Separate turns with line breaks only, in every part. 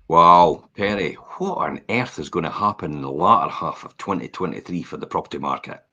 Wow, Perry, what on earth is going to happen in the latter half of 2023 for the property market?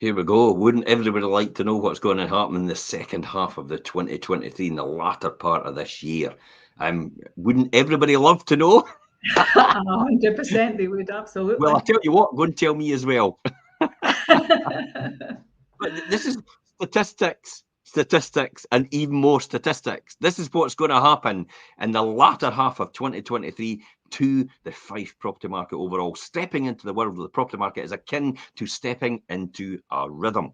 Here we go. Wouldn't everybody like to know what's going to happen in the second half of the 2023 in the latter part of this year? Wouldn't everybody love to know?
100% they would, absolutely.
Well, I'll tell you what, go and tell me as well. But this is statistics, and even more statistics. This is what's going to happen in the latter half of 2023 to the Fife property market overall. Stepping into the world of the property market is akin to stepping into a rhythm.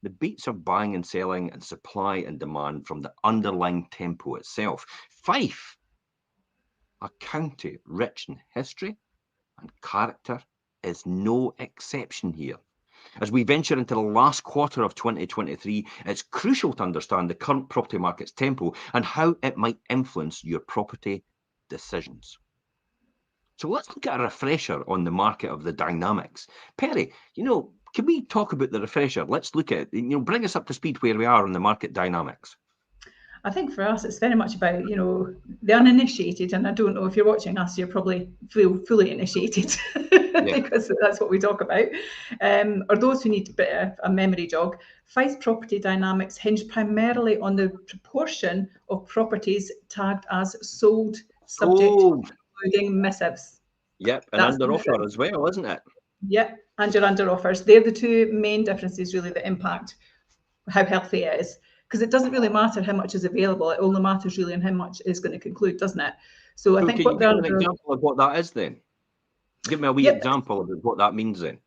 The beats of buying and selling and supply and demand from the underlying tempo itself. Fife, a county rich in history and character, is no exception here. As we venture into the last quarter of 2023, it's crucial to understand the current property market's tempo and how it might influence your property decisions. So let's look at a refresher on the market of the dynamics. Perry, can we talk about the refresher? Let's look at, bring us up to speed where we are on the market dynamics.
I think for us, it's very much about, the uninitiated. And I don't know if you're watching us, you're probably fully initiated because that's what we talk about. Or those who need a bit of a memory jog. Fife's property dynamics hinge primarily on the proportion of properties tagged as sold, subject to including missives.
Yep, and under offer as well, isn't it?
Yep, and your under offers. They're the two main differences really that impact how healthy it is. Because it doesn't really matter how much is available. It only matters really on how much is going to conclude, doesn't it? So I think
can you give an example of what that is then? Give me a wee example of what that means then.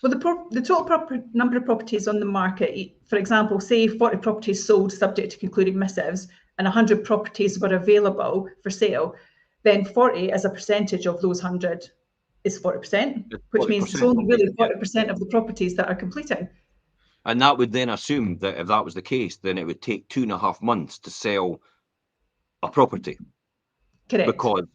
Well, the total number of properties on the market, for example, say 40 properties sold subject to concluding missives and 100 properties were available for sale, then 40 as a percentage of those 100 is 40%, which means it's only really 40% of the properties that are completing.
And that would then assume that if that was the case, then it would take 2.5 months to sell a property.
Correct.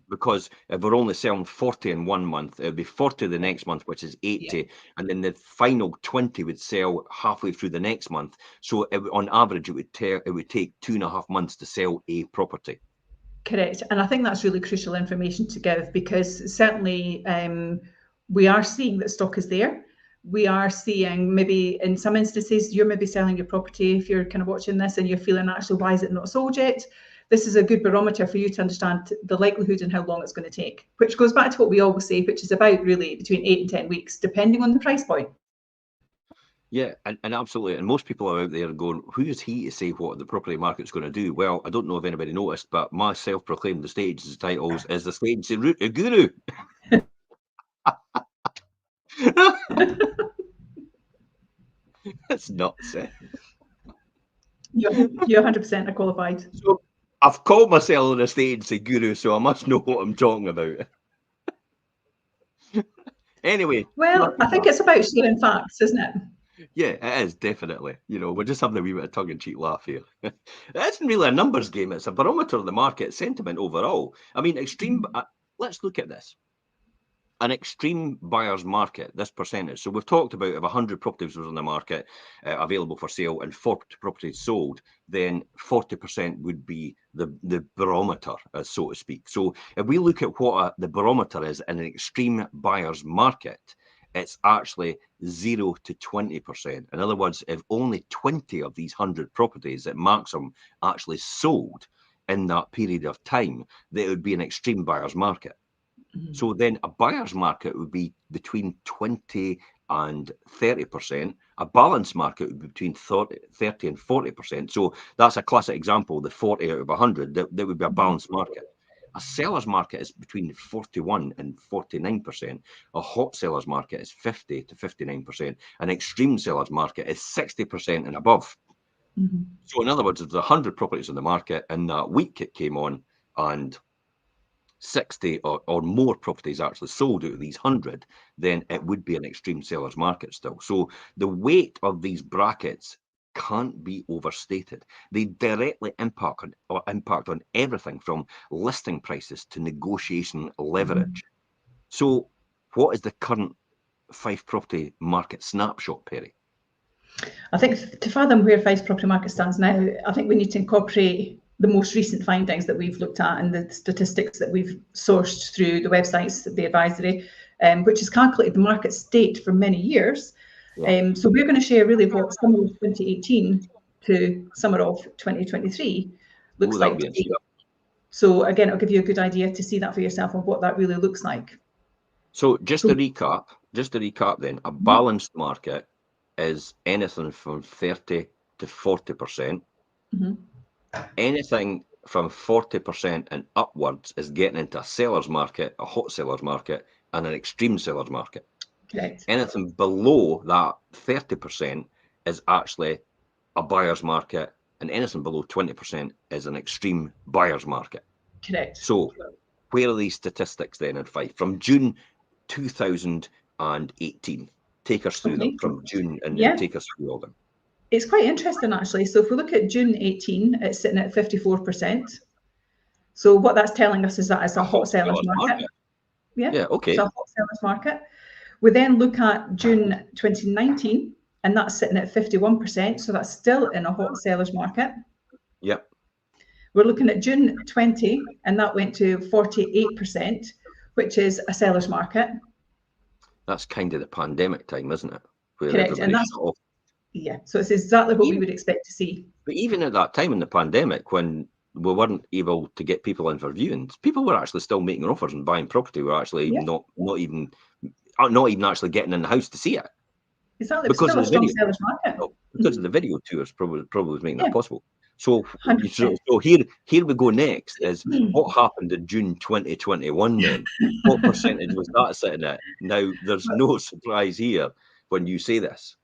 Because if we're only selling 40 in 1 month, it would be 40 the next month, which is 80, and then the final 20 would sell halfway through the next month. So on average, it would take 2.5 months to sell a property.
Correct. And I think that's really crucial information to give, because certainly we are seeing that stock is there. We are seeing maybe in some instances, you're maybe selling your property if you're kind of watching this and you're feeling, actually, why is it not sold yet? This is a good barometer for you to understand the likelihood and how long it's going to take, which goes back to what we always say, which is about really between 8 and 10 weeks, depending on the price point.
Yeah, and absolutely. And most people are out there going, who is he to say what the property market's going to do? Well, I don't know if anybody noticed, but my self-proclaimed estate agency titles is the estate agency guru. That's nuts, eh?
You're 100% qualified.
So I've called myself an estate agency guru, so I must know what I'm talking about. Anyway.
Well, I think it's about sharing facts, isn't it?
Yeah, it is, definitely. We're just having a wee bit of tongue-in-cheek laugh here. It isn't really a numbers game. It's a barometer of the market sentiment overall. I mean, let's look at this. An extreme buyer's market, this percentage. So we've talked about if 100 properties was on the market available for sale and 40 properties sold, then 40% would be the barometer, so to speak. So if we look at what the barometer is in an extreme buyer's market, it's actually 0 to 20%. In other words, if only 20 of these 100 properties at maximum actually sold in that period of time, then it would be an extreme buyer's market. So then a buyer's market would be between 20 and 30%. A balanced market would be between 30 and 40%. So that's a classic example, the 40 out of 100, that would be a balanced market. A seller's market is between 41 and 49%. A hot seller's market is 50 to 59%. An extreme seller's market is 60% and above.
Mm-hmm.
So in other words, if there's 100 properties in the market, in that week it came on, and 60 or more properties actually sold out of these 100, then it would be an extreme seller's market still. So the weight of these brackets can't be overstated. They directly impact on everything from listing prices to negotiation leverage. So what is the current Fife property market snapshot, Perry?
I think to fathom where Fife's property market stands now, I think we need to incorporate the most recent findings that we've looked at and the statistics that we've sourced through the websites, the advisory, which has calculated the market state for many years.
Yeah.
So we're going to share really what summer of 2018 to summer of 2023 looks
Ooh,
like. So again, it'll give you a good idea to see that for yourself on what that really looks like.
So just to recap then, a balanced market is anything from 30 to 40%.
Mm-hmm.
Anything from 40% and upwards is getting into a seller's market, a hot seller's market, and an extreme seller's market.
Correct.
Anything below that 30% is actually a buyer's market, and anything below 20% is an extreme buyer's market.
Correct.
So where are these statistics then in Fife? From June 2018. Take us through them from June and take us through all them.
It's quite interesting, actually. So if we look at June 18, it's sitting at 54%. So what that's telling us is that it's a hot seller's market. Yeah, okay. It's a hot seller's market. We then look at June 2019, and that's sitting at 51%. So that's still in a hot seller's market.
Yep.
We're looking at June 20, and that went to 48%, which is a seller's market.
That's kind of the pandemic time, isn't it?
Where correct, and that's yeah. So it's exactly what we would expect to see.
But even at that time in the pandemic, when we weren't able to get people in for viewings, people were actually still making offers and buying property. We're actually not even actually getting in the house to see it.
Exactly, because of the video. Seller's market.
Because of the video tours, probably was making that possible. So here we go next is what happened in June 2021 then? What percentage was that sitting at? Now, there's no surprise here when you say this.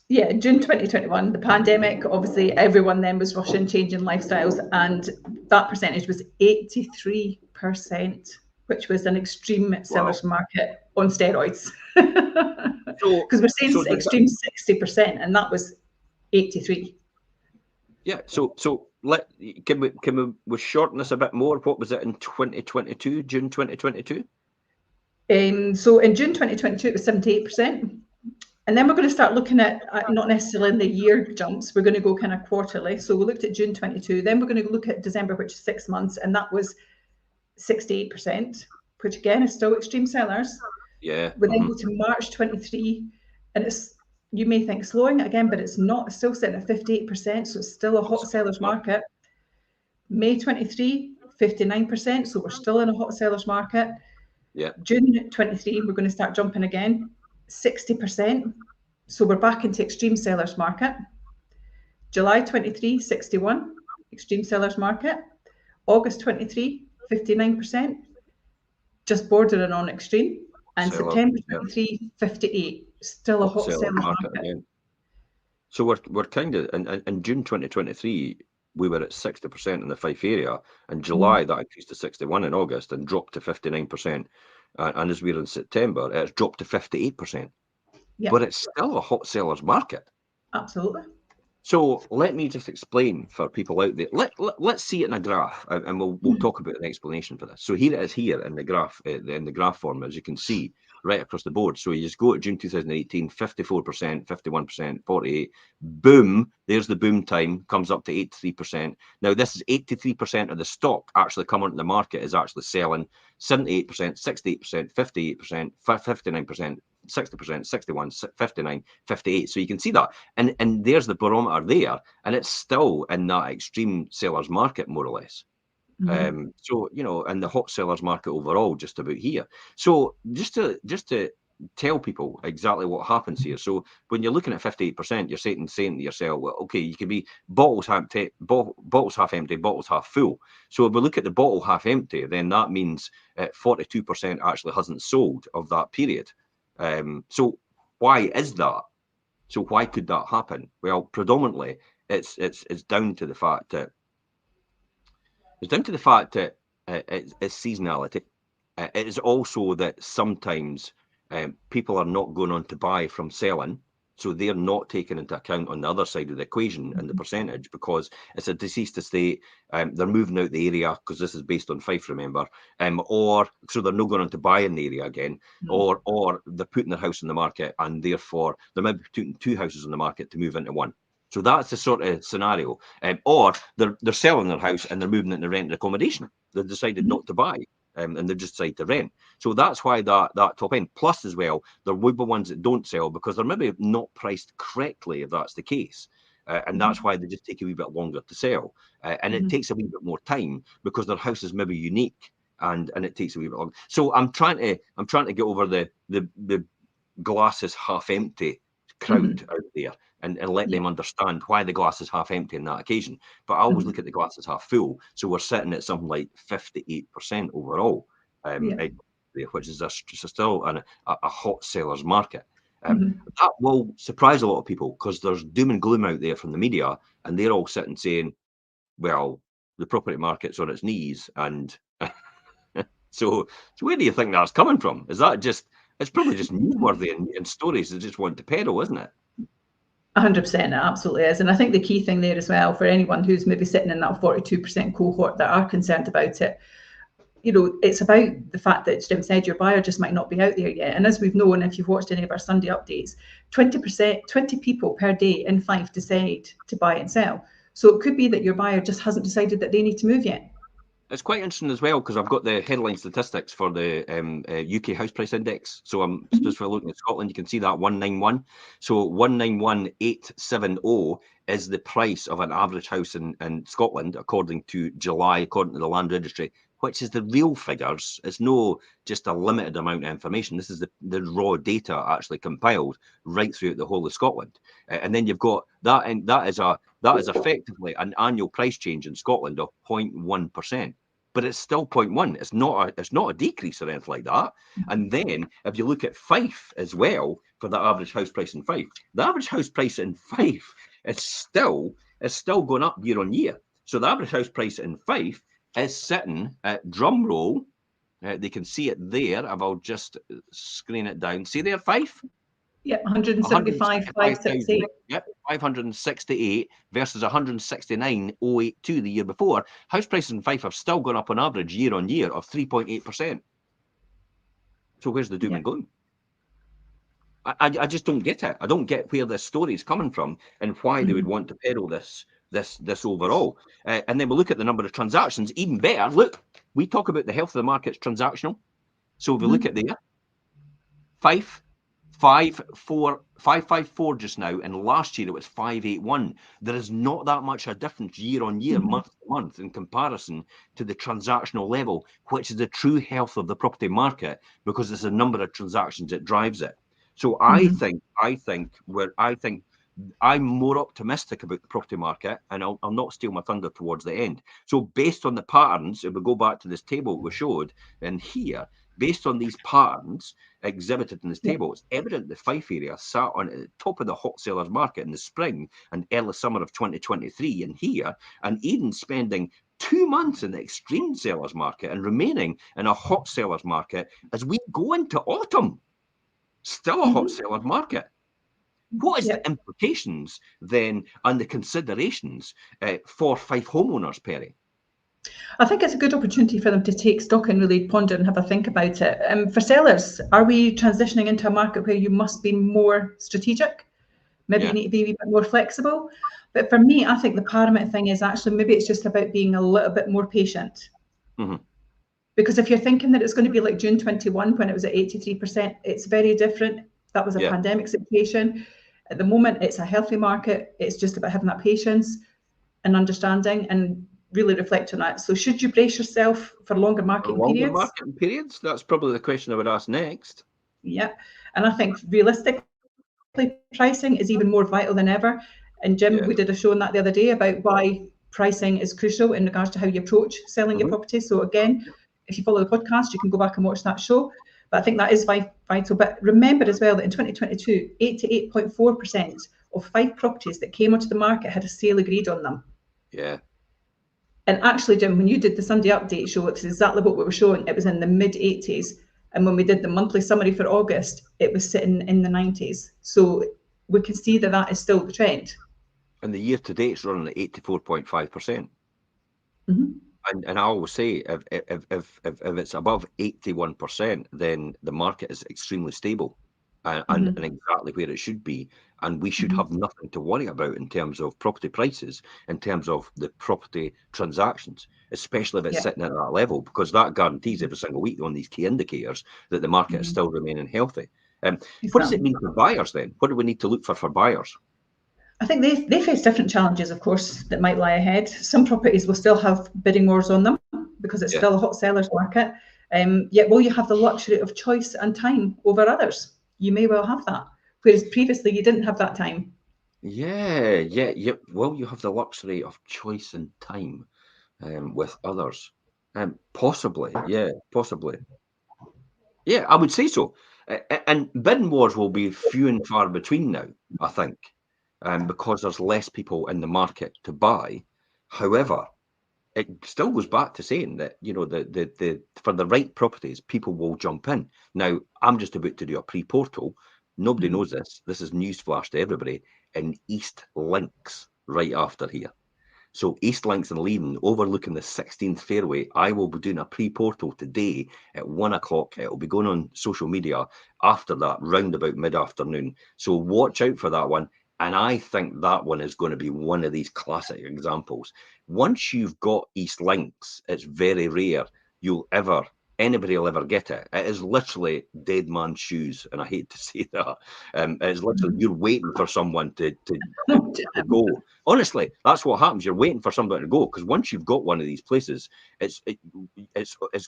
Yeah, June 2021, the pandemic, obviously everyone then was rushing, changing lifestyles, and that percentage was 83%, which was an extreme seller's market on steroids. Because we're saying extreme 60%, and that was 83.
Yeah, so can we shorten this a bit more? What was it in 2022, June 2022?
So in June 2022, it was 78%. And then we're going to start looking at not necessarily in the year jumps, we're going to go kind of quarterly. So we looked at June 22, then we're going to look at December, which is 6 months, and that was 68%, which again is still extreme sellers.
Yeah.
We then go to March 23, and it's, you may think slowing again, but it's not. It's still sitting at 58%, so it's still a hot seller's market. May 23, 59%, so we're still in a hot seller's market.
Yeah.
June 23, we're going to start jumping again. 60%, so we're back into extreme sellers market. July 23, 61, extreme sellers market. August 23, 59%, just bordering on extreme. And September 23, 58, still a hot seller's market. Again.
So we're kind of in June 2023, we were at 60% in the Fife area. In July, that increased to 61 in August and dropped to 59%. And as we're in September, it's dropped to 58%. Yep. But it's still a hot seller's market.
Absolutely.
So let me just explain for people out there. Let's see it in a graph, and we'll talk about an explanation for this. So here it is here in the graph, form, as you can see, right across the board. So you just go to June 2018, 54%, 51%, 48%. Boom, there's the boom time, comes up to 83%. Now, this is 83% of the stock actually coming into the market is actually selling. 78%, 68%, 58%, 59%, 60%, 61, 59, 58. So you can see that. And there's the barometer there. And it's still in that extreme seller's market, more or less. So, and the hot sellers market overall, just about here. So just to tell people exactly what happens here. So when you're looking at 58%, you're saying to yourself, well, okay, you can be bottles half empty, bottles half full. So if we look at the bottle half empty, then that means 42% actually hasn't sold of that period. So why is that? So why could that happen? Well, predominantly it's down to the fact that it's seasonality. It is also that sometimes people are not going on to buy from selling, so they're not taken into account on the other side of the equation and the percentage, because it's a deceased estate. They're moving out the area, because this is based on Fife, remember, or so they're not going on to buy in the area again, or they're putting their house in the market, and therefore they're maybe putting two houses on the market to move into one. So that's the sort of scenario. Or they're selling their house and they're moving into rented accommodation. They've decided not to buy, and they just decide to rent. So that's why that top end. Plus, as well, there will be ones that don't sell because they're maybe not priced correctly, if that's the case. And that's why they just take a wee bit longer to sell. And it takes a wee bit more time because their house is maybe unique, and it takes a wee bit longer. So I'm trying to get over the glass is half empty crowd out there, and let them understand why the glass is half empty on that occasion. But I always look at the glass as half full. So we're sitting at something like 58% overall, which is still a hot seller's market. That will surprise a lot of people, because there's doom and gloom out there from the media, and they're all sitting saying, well, the property market's on its knees. And so where do you think that's coming from? Is that just, it's probably just newsworthy and stories that just want to peddle, isn't it?
100%, it absolutely is. And I think the key thing there as well, for anyone who's maybe sitting in that 42% cohort that are concerned about it, it's about the fact that Jim said your buyer just might not be out there yet. And as we've known, if you've watched any of our Sunday updates, 20 people per day in Fife decide to buy and sell. So it could be that your buyer just hasn't decided that they need to move yet.
It's quite interesting as well, because I've got the headline statistics for the UK house price index. So I'm specifically looking at Scotland. You can see that 191. So 191,870 is the price of an average house in Scotland, according to July, according to the Land Registry, which is the real figures. It's no just a limited amount of information. This is the raw data actually compiled right throughout the whole of Scotland. And then you've got that, and that is effectively an annual price change in Scotland of 0.1%. But it's still 0.1. It's not a decrease or anything like that. And then if you look at Fife as well, for the average house price in Fife, the average house price in Fife is still going up year on year. So the average house price in Fife is sitting at, drum roll, they can see it there. I'll just screen it down. See there, Fife?
Yep, 175,568.
Yep, 568 versus 169,082 the year before. House prices in Fife have still gone up on average year on year of 3.8%. So where's the doom and gloom? I just don't get it. I don't get where this story is coming from and why they would want to peddle this overall. And then we look at the number of transactions. Even better, look, we talk about the health of the market's transactional. So if we look at there, Fife, 554 just now, and last year it was 581. There is not that much a difference year on year, month to month, in comparison to the transactional level, which is the true health of the property market, because it's the number of transactions that drives it. So I think I'm more optimistic about the property market, and I'll not steal my thunder towards the end. So based on the patterns, if we go back to this table we showed in here, based on these patterns exhibited in this table, it's evident the Fife area sat on at the top of the hot sellers market in the spring and early summer of 2023 in here, and even spending 2 months in the extreme sellers market and remaining in a hot sellers market as we go into autumn. Still a hot sellers market. What is the implications then and the considerations for Fife homeowners, Perry?
I think it's a good opportunity for them to take stock and really ponder and have a think about it. For sellers, are we transitioning into a market where you must be more strategic? Maybe you need to be a bit more flexible. But for me, I think the paramount thing is actually maybe it's just about being a little bit more patient. Because if you're thinking that it's going to be like June 21 when it was at 83%, it's very different. That was a pandemic situation. At the moment, it's a healthy market. It's just about having that patience and understanding and really reflect on that. So should you brace yourself for longer market periods?
That's probably the question I would ask next.
Yeah. And I think realistically, pricing is even more vital than ever. And Jim, we did a show on that the other day about why pricing is crucial in regards to how you approach selling your property. So again, if you follow the podcast, you can go back and watch that show. But I think that is vital. But remember as well that in 2022, 88.4% of Fife properties that came onto the market had a sale agreed on them.
Yeah.
And actually, Jim, when you did the Sunday update show, it's exactly what we were showing. It was in the mid-80s. And when we did the monthly summary for August, it was sitting in the 90s. So we can see that that is still the trend.
And the year to date is running at 84.5%.
Mm-hmm.
And I always say, if it's above 81%, then the market is extremely stable and exactly where it should be. And we should have nothing to worry about in terms of property prices, in terms of the property transactions, especially if it's sitting at that level, because that guarantees every single week on these key indicators that the market is still remaining healthy. What does it mean for buyers then? What do we need to look for buyers?
I think they face different challenges, of course, that might lie ahead. Some properties will still have bidding wars on them because it's still a hot seller's market. Yet will you have the luxury of choice and time over others? You may well have that, whereas previously you didn't have that time.
Yeah. Well, you have the luxury of choice and time with others. Possibly. Yeah, I would say so. And bidding wars will be few and far between now, I think, because there's less people in the market to buy. However, it still goes back to saying that, you know, the for the right properties, people will jump in. Now, I'm just about to do a pre-portal. Nobody knows this. This is newsflash to everybody. In East Links, right after here. So East Links and Leiden, overlooking the 16th fairway. I will be doing a pre-portal today at 1 o'clock. It will be going on social media after that, round about mid-afternoon. So watch out for that one. And I think that one is going to be one of these classic examples. Once you've got East Links, it's very rare anybody will ever get it. It is literally dead man's shoes, and I hate to say that. It's literally you're waiting for someone to go. Honestly, that's what happens. You're waiting for somebody to go, because once you've got one of these places, it's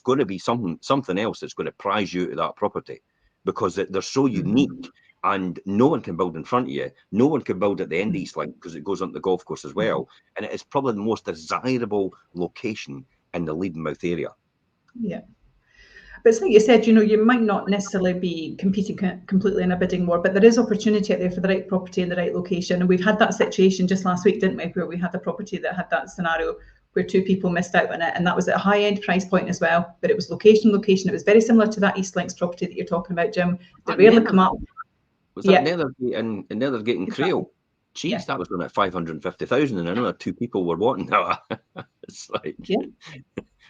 going to be something else that's going to prize you to that property, because they're so unique. And no one can build in front of you. No one can build at the end of East Link because it goes onto the golf course as well. And it is probably the most desirable location in the Leadenmouth area.
Yeah. But it's like you said, you know, you might not necessarily be competing completely in a bidding war, but there is opportunity out there for the right property in the right location. And we've had that situation just last week, didn't we, where we had a property that had that scenario where two people missed out on it. And that was at a high-end price point as well. But it was location. It was very similar to that East Links property that you're talking about, Jim. They rarely come up.
Was that Nethergate and Nethergate and Crail? Jeez, that was going at 550,000, and another two people were wanting that. It's like,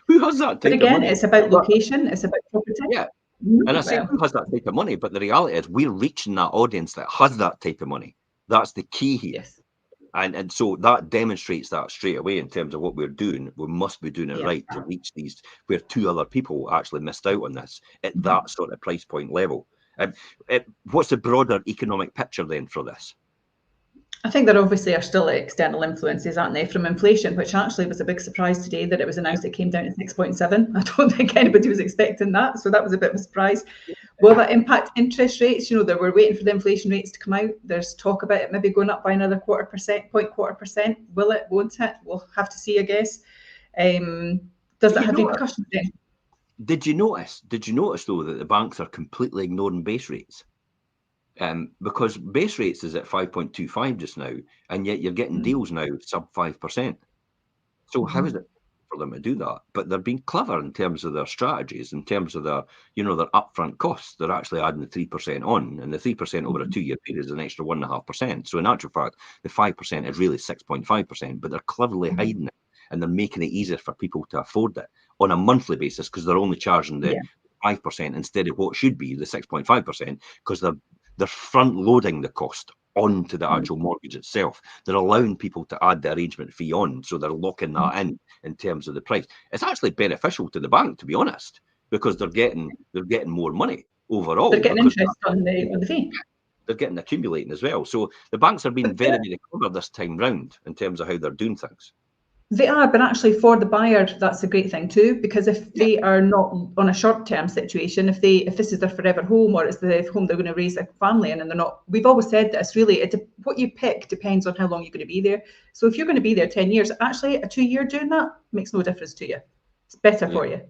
who has that type of money?
It's about location, it's about property.
Yeah. And I say who has that type of money, but the reality is we're reaching that audience that has that type of money. That's the key here.
Yes.
And so that demonstrates that straight away in terms of what we're doing. We must be doing it right to reach these, where two other people actually missed out on this at that sort of price point level. What's the broader economic picture then for this?
I think there obviously are still external influences, aren't they, from inflation, which actually was a big surprise today that it was announced it came down to 6.7. I don't think anybody was expecting that. So that was a bit of a surprise. Will that impact interest rates? You know, that we're waiting for the inflation rates to come out. There's talk about it maybe going up by another 0.25%. Will it? Won't it? We'll have to see, I guess. Does that have repercussions then?
Did you notice though that the banks are completely ignoring base rates? Because base rates is at 5.25 just now, and yet you're getting deals now sub 5%. So how is it for them to do that? But they're being clever in terms of their strategies, in terms of their upfront costs. They're actually adding the 3% on, and the 3% over a 2-year period is an extra 1.5%. So in actual fact, the 5% is really 6.5%, but they're cleverly hiding it, and they're making it easier for people to afford it on a monthly basis, because they're only charging the 5% instead of what should be the 6.5%, because they're front loading the cost onto the actual mortgage itself. They're allowing people to add the arrangement fee on, so they're locking that in terms of the price. It's actually beneficial to the bank, to be honest, because they're getting more money overall.
They're getting interest on the fee.
They're getting accumulating as well. So the banks are being very, very clever this time round in terms of how they're doing things.
They are, but actually for the buyer, that's a great thing too, because if they are not on a short-term situation, if this is their forever home, or it's the home they're going to raise a family in, and they're not, we've always said this, really, what you pick depends on how long you're going to be there. So if you're going to be there 10 years, actually a 2-year doing that makes no difference to you. It's better for you.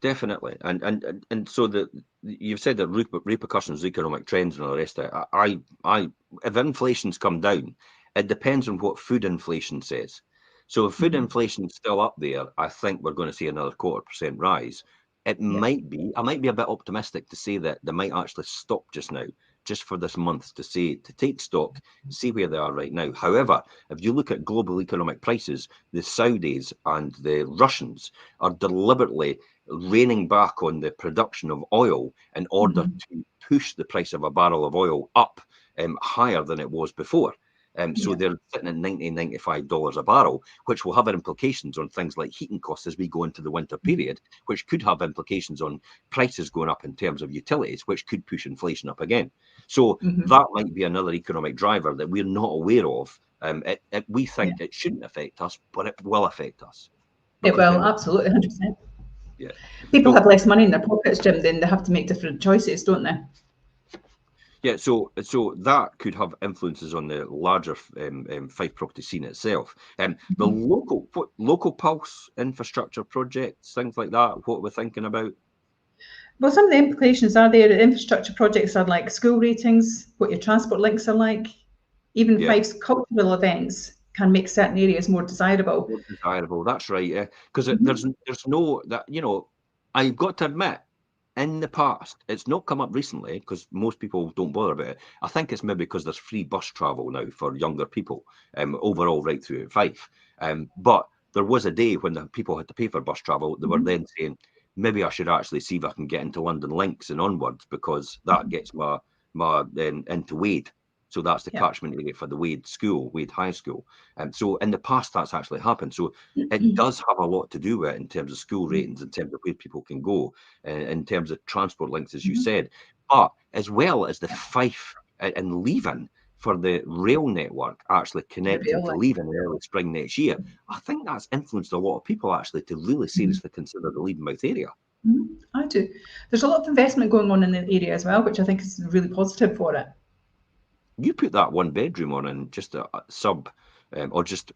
Definitely, and so you've said that repercussions, economic trends, and all the rest of it. If inflation's come down, it depends on what food inflation says. So if food inflation's still up there, I think we're going to see another 0.25% rise. It might be. I might be a bit optimistic to say that they might actually stop just now, just for this month, to take stock, see where they are right now. However, if you look at global economic prices, the Saudis and the Russians are deliberately reining back on the production of oil in order to push the price of a barrel of oil up higher than it was before. So they're sitting at $90, $95 a barrel, which will have implications on things like heating costs as we go into the winter period, which could have implications on prices going up in terms of utilities, which could push inflation up again. So that might be another economic driver that we're not aware of. We think it shouldn't affect us, but it will affect us.
It will, absolutely, 100%.
Yeah.
People have less money in their pockets, Jim, then they have to make different choices, don't they?
Yeah, so that could have influences on the larger Fife property scene itself. The local pulse infrastructure projects, things like that, what we're thinking about.
Well, some of the implications are there. Infrastructure projects are like school ratings, what your transport links are like. Even Fife's cultural events can make certain areas more desirable.
More desirable, that's right. Yeah, because there's no that I've got to admit, in the past, it's not come up recently because most people don't bother about it. I think it's maybe because there's free bus travel now for younger people, overall right through Fife. But there was a day when the people had to pay for bus travel. They were then saying, maybe I should actually see if I can get into London Links and onwards because that gets my into Wade. So that's the catchment area for the Wade High School. So in the past, that's actually happened. So it does have a lot to do with it in terms of school ratings, in terms of where people can go, in terms of transport links, as you said, but as well as the Fife and Leven for the rail network actually connecting to Leven in early spring next year. I think that's influenced a lot of people actually to really seriously consider the Levenmouth area.
I do. There's a lot of investment going on in the area as well, which I think is really positive for it.
You put that one bedroom on in just a sub, or just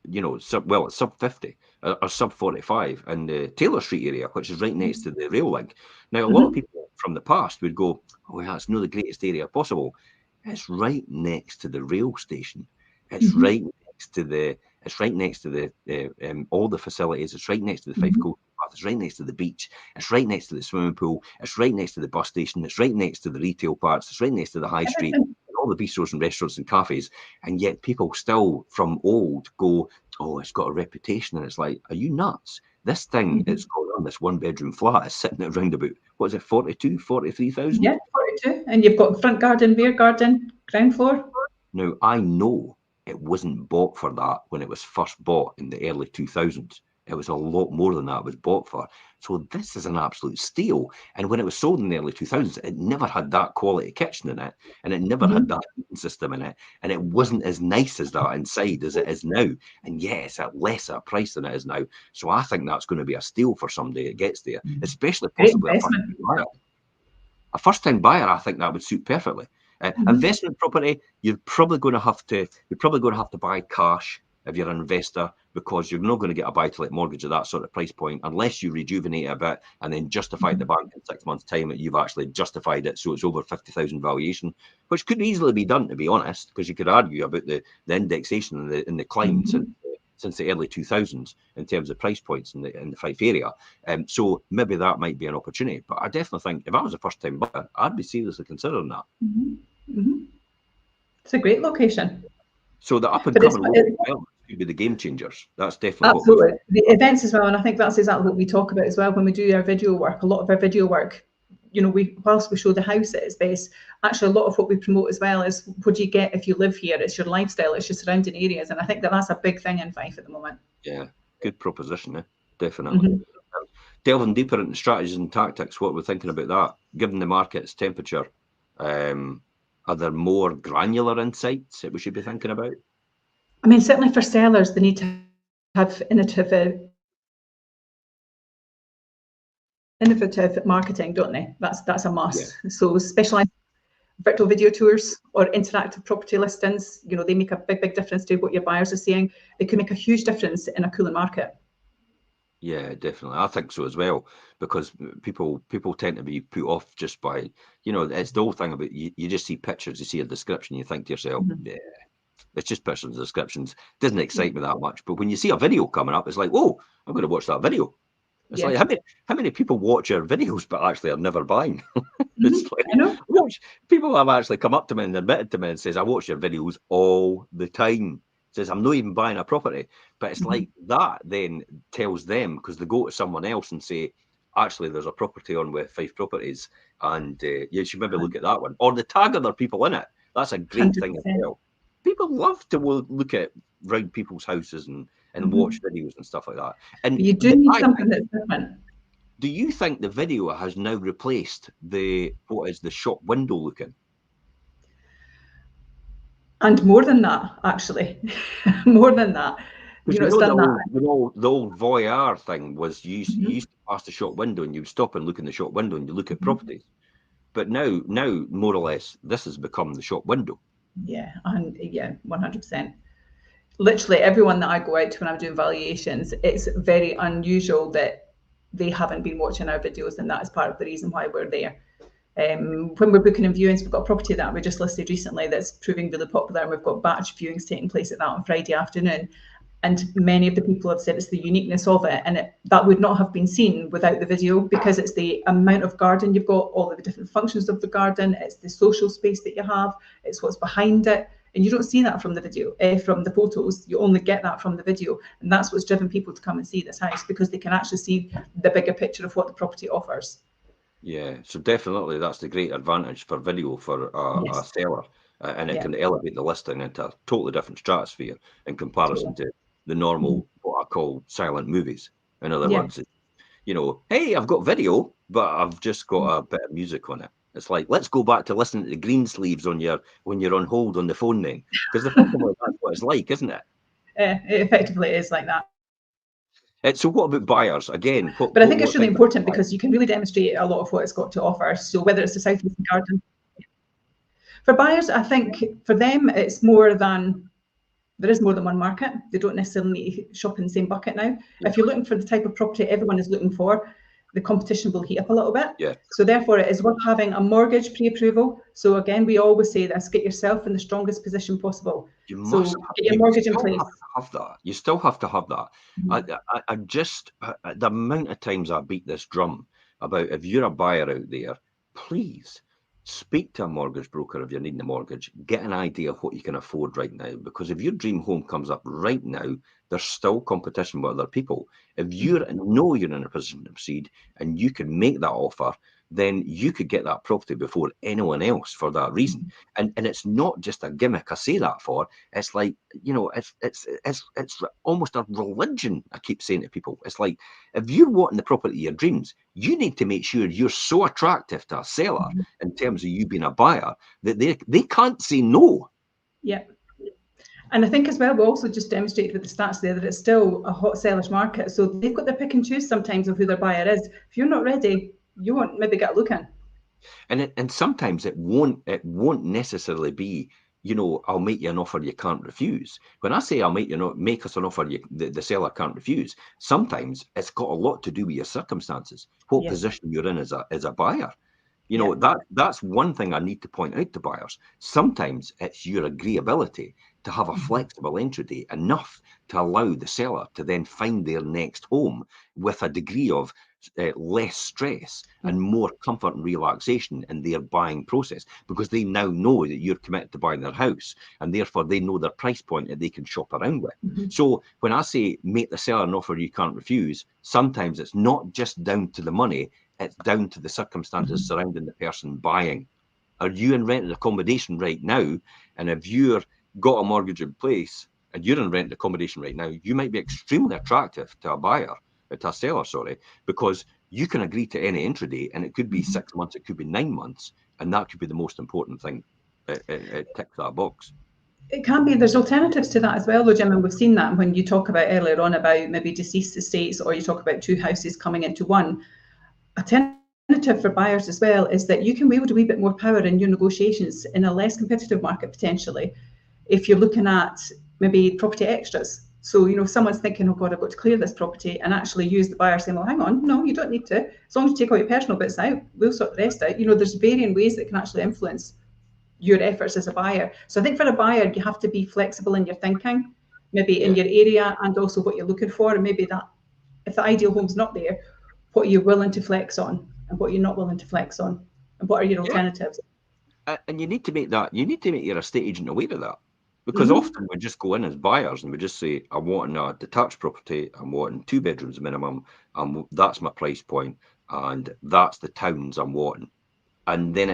it's sub 50 or sub 45 in the Taylor Street area, which is right next to the rail link. Now, a lot of people from the past would go, "Oh, yeah, it's not the greatest area possible." It's right next to the rail station. It's right next to the. It's right next to the all the facilities. It's right next to the Fife Coast Path. It's right next to the beach. It's right next to the swimming pool. It's right next to the bus station. It's right next to the retail parks. It's right next to the high street. All the bistros and restaurants and cafes, and yet people still from old go, "Oh, it's got a reputation," and it's like, are you nuts? This thing it's got on this one bedroom flat is sitting at around about, what is it, 43,000?
Yeah, 42, and you've got front garden, rear garden, ground floor.
Now I know it wasn't bought for that when it was first bought in the early 2000s. It was a lot more than that it was bought for. So this is an absolute steal. And when it was sold in the early 2000s, it never had that quality kitchen in it, and it never had that heating system in it, and it wasn't as nice as that inside as it is now. And yet it's at lesser price than it is now. So I think that's going to be a steal for somebody that gets there, especially possibly a first-time buyer. A first-time buyer, I think that would suit perfectly. Investment property, you're probably going to have to buy cash if you're an investor, because you're not going to get a buy-to-let mortgage at that sort of price point unless you rejuvenate a bit and then justify the bank in 6 months' time that you've actually justified it, so it's over 50,000 valuation, which could easily be done, to be honest, because you could argue about the indexation and the climb since the early 2000s in terms of price points in the Fife area. So maybe that might be an opportunity. But I definitely think if I was a first-time buyer, I'd be seriously considering that.
It's a great location.
So the up-and-coming local developments could be the game changers. That's definitely
absolutely the events as well, and I think that's exactly what we talk about as well when we do our video work. A lot of our video work, whilst we show the house at its best, actually a lot of what we promote as well is what do you get if you live here. It's your lifestyle, it's your surrounding areas, and I think that's a big thing in Fife at the moment.
Yeah, good proposition, definitely. Delving deeper into strategies and tactics, what we're thinking about that, given the market's temperature, are there more granular insights that we should be thinking about?
I mean, certainly for sellers, they need to have innovative marketing, don't they? That's a must. Yeah. So specialized virtual video tours or interactive property listings, they make a big difference to what your buyers are seeing. They can make a huge difference in a cooling market.
Yeah, definitely. I think so as well, because people tend to be put off just by, it's the whole thing about you just see pictures, you see a description, you think to yourself,
Mhm.
yeah, it's just pictures and descriptions. Doesn't
Yeah.
excite me that much. But when you see a video coming up, it's like, whoa, I'm going to watch that video. It's
Yeah.
like how many people watch your videos but actually are never buying? It's
Mhm.
like
I know.
people have actually come up to me and admitted to me and says, I watch your videos all the time. Says I'm not even buying a property. But it's
Mhm.
like that then tells them, because they go to someone else and say, actually there's a property on with Fife Properties and you should maybe look at that one. Or they tag other people in it. That's a great thing as
100%.
well. People love to look at round people's houses and watch
Mhm.
videos and stuff like that.
But
And
you do need something that's different.
do you think the video has now replaced what is the shop window looking?
And more than that, actually. More than that.
Because
It's done that.
the old voyeur thing was you
Mhm.
used to pass the shop window and you would stop and look in the shop window and you look at
Mhm.
properties. But now more or less this has become the shop window.
Yeah, and yeah, 100%. Literally everyone that I go out to when I'm doing valuations, it's very unusual that they haven't been watching our videos, and that is part of the reason why we're there. When we're booking in viewings, we've got a property that we just listed recently that's proving really popular, and we've got batch viewings taking place at that on Friday afternoon. And many of the people have said it's the uniqueness of it, and that would not have been seen without the video, because it's the amount of garden you've got, all of the different functions of the garden, it's the social space that you have, it's what's behind it, and you don't see that from the video, from the photos. You only get that from the video, and that's what's driven people to come and see this house, because they can actually see the bigger picture of what the property offers.
Yeah, so definitely that's the great advantage for video for a
Yes.
seller, and it
Yeah.
can elevate the listing into a totally different stratosphere in comparison
Totally.
to the normal, what I call silent movies. In other
Yeah.
words, hey, I've got video, but I've just got a bit of music on it. It's like, let's go back to listening to the green sleeves when you're on hold on the phone then, because effectively that's what it's like, isn't it?
It effectively is like that.
So what about buyers? Again,
But I think
what
it's really
things
important, because you can really demonstrate a lot of what it's got to offer. So whether it's the southeastern garden, for buyers, I think for them it's more than, there is more than one market. They don't necessarily need to shop in the same bucket now.
Yeah,
If you're looking for the type of property everyone is looking for, the competition will heat up a little bit.
yeah.
So therefore it is worth having a mortgage pre-approval. So again, we always say this, get yourself in the strongest position possible.
You
So
must.
get your
You
mortgage in
still
place.
have to have that. You still have to have that. I just the amount of times I beat this drum about, if you're a buyer out there, please speak to a mortgage broker if you're needing a mortgage. Get an idea of what you can afford right now, because if your dream home comes up right now, there's still competition with other people. If you're in a position to proceed and you can make that offer, then you could get that property before anyone else for that reason. And it's not just a gimmick I say that for. It's like, it's almost a religion. I keep saying to people, it's like, if you're wanting the property of your dreams, you need to make sure you're so attractive to a seller in terms of you being a buyer that they can't say no.
Yeah. And I think as well, we also just demonstrated with the stats there that it's still a hot seller's market. So they've got their pick and choose sometimes of who their buyer is. If you're not ready, you won't maybe get looking.
And sometimes it won't necessarily be, I'll make you an offer you can't refuse. When I say I'll make us an offer the seller can't refuse, sometimes it's got a lot to do with your circumstances, what
Yes.
position you're in as a buyer.
Yeah.
That's one thing I need to point out to buyers. Sometimes it's your agreeability to have a flexible entry date enough to allow the seller to then find their next home with a degree of less stress and more comfort and relaxation in their buying process, because they now know that you're committed to buying their house, and therefore they know their price point that they can shop around with. So when I say make the seller an offer you can't refuse, sometimes it's not just down to the money, it's down to the circumstances surrounding the person buying. Are you in rented accommodation right now? And if you've got a mortgage in place and you're in rented accommodation right now, you might be extremely attractive to a seller, sorry, because you can agree to any entry date, and it could be 6 months, it could be 9 months, and that could be the most important thing. It ticks that box.
It can be. There's alternatives to that as well, though, Jim, and we've seen that when you talk about earlier on about maybe deceased estates, or you talk about two houses coming into one. Alternative for buyers as well is that you can wield a wee bit more power in your negotiations in a less competitive market potentially, if you're looking at maybe property extras. So, you know, if someone's thinking, oh God, I've got to clear this property, and actually use the buyer saying, well, hang on, no, you don't need to. As long as you take all your personal bits out, we'll sort the rest out. You know, there's varying ways that can actually influence your efforts as a buyer. So I think for a buyer, you have to be flexible in your thinking, maybe in your area, and also what you're looking for. And maybe that, if the ideal home's not there, what are you willing to flex on and what you're not willing to flex on, and what are your alternatives?
And you need to make your estate agent aware of that. Because often we just go in as buyers and we just say, I want a detached property, I'm wanting 2 bedrooms minimum, and that's my price point, and that's the towns I'm wanting. And then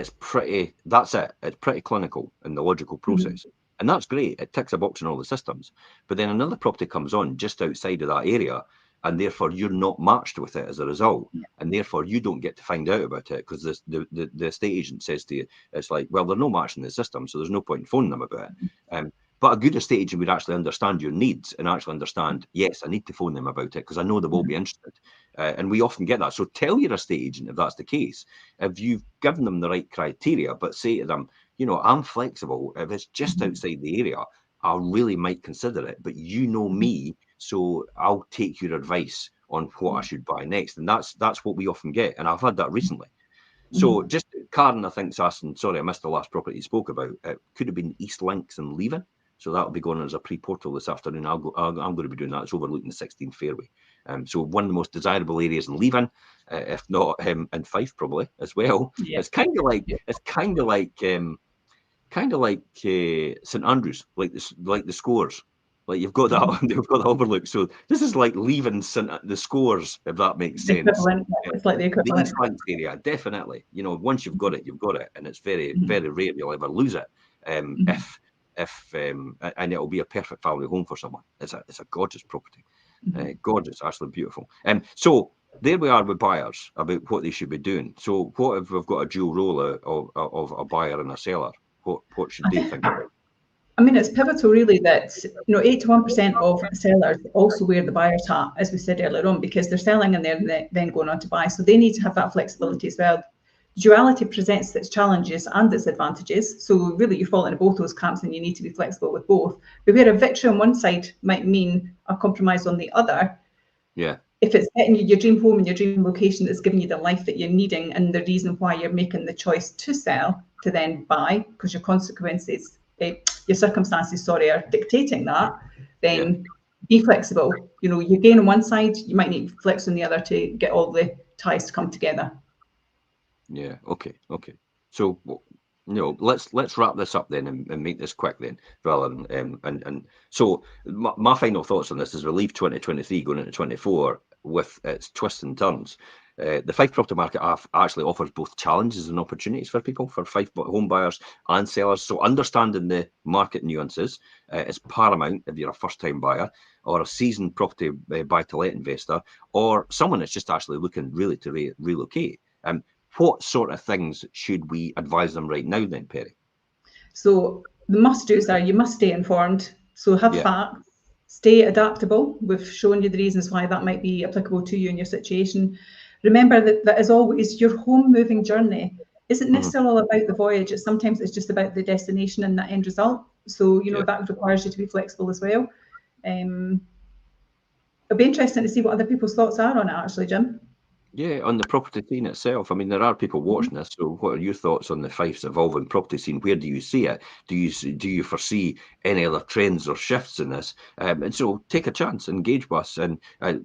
that's it. It's pretty clinical in the logical process. And that's great. It ticks a box in all the systems. But then another property comes on just outside of that area, and therefore you're not matched with it as a result. And therefore you don't get to find out about it because the estate agent says to you, it's like, well, they're no match in the system, so there's no point in phoning them about it. But a good estate agent would actually understand your needs and actually understand, yes, I need to phone them about it because I know they will be interested. And we often get that. So tell your estate agent if that's the case. If you've given them the right criteria, but say to them, you know, I'm flexible. If it's just outside the area, I really might consider it. But you know me, so I'll take your advice on what I should buy next. And that's what we often get. And I've had that recently. So just Karen, I think, is asking, sorry, I missed the last property you spoke about. It could have been East Links and Leven. So that'll be going as a pre-portal this afternoon. I'm going to be doing that. It's overlooking the 16th fairway. So one of the most desirable areas in Leven, if not in Fife probably as well. Yeah. It's kind of like St Andrews, like the Scores. Like you've got that, they've got the overlook. So this is like leaving the Scores, if that makes sense.
It's like the equivalent.
The East Links area, definitely. You know, once you've got it, you've got it, and it's very, very rare you'll ever lose it. And it'll be a perfect family home for someone. It's a gorgeous property, gorgeous, absolutely beautiful. So there we are with buyers about what they should be doing. So what if we've got a dual role of a buyer and a seller? What should they think about?
I mean, it's pivotal really that, you know, 81% of sellers also wear the buyer's hat, as we said earlier on, because they're selling and they're then going on to buy. So they need to have that flexibility as well. Duality presents its challenges and its advantages. So really you fall into both those camps and you need to be flexible with both. But where a victory on one side might mean a compromise on the other. Yeah. If it's getting you your dream home and your dream location that's giving you the life that you're needing and the reason why you're making the choice to sell to then buy, because your consequences, your circumstances, are dictating that, then be flexible. You know, you gain on one side, you might need flex on the other to get all the ties to come together. Yeah. Okay. So, you know, let's wrap this up then and make this quick then, rather than and so my final thoughts on this is we leave 2023 going into 24 with its twists and turns. The Fife property market actually offers both challenges and opportunities for people, for Fife home buyers and sellers. So understanding the market nuances is paramount if you're a first-time buyer or a seasoned property buy-to-let investor or someone that's just actually looking really to relocate. What sort of things should we advise them right now then, Perrie? So the must-dos are you must stay informed. So have facts, stay adaptable. We've shown you the reasons why that might be applicable to you in your situation. Remember that as always, your home moving journey isn't necessarily all about the voyage. Sometimes it's just about the destination and that end result. So, you know, that requires you to be flexible as well. It'll be interesting to see what other people's thoughts are on it, actually, Jim. Yeah, on the property scene itself. I mean, there are people watching this. So, what are your thoughts on the Fife's evolving property scene? Where do you see it? Do you foresee any other trends or shifts in this? And so, take a chance, engage with us, and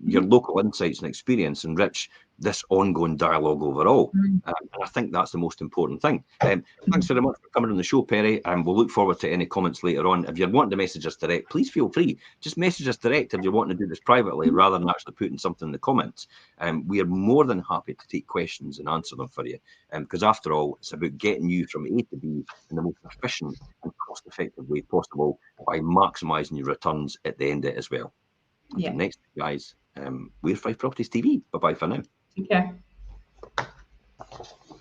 your local insights and experience enrich this ongoing dialogue overall. And I think that's the most important thing. Thanks very much for coming on the show, Perrie, and we'll look forward to any comments later on. If you're wanting to message us direct, please feel free. Just message us direct if you're wanting to do this privately rather than actually putting something in the comments. We are more than happy to take questions and answer them for you, because after all, it's about getting you from A to B in the most efficient and cost-effective way possible by maximising your returns at the end of it as well. Until next, guys, we're Fife Properties TV. Bye-bye for now. Take care.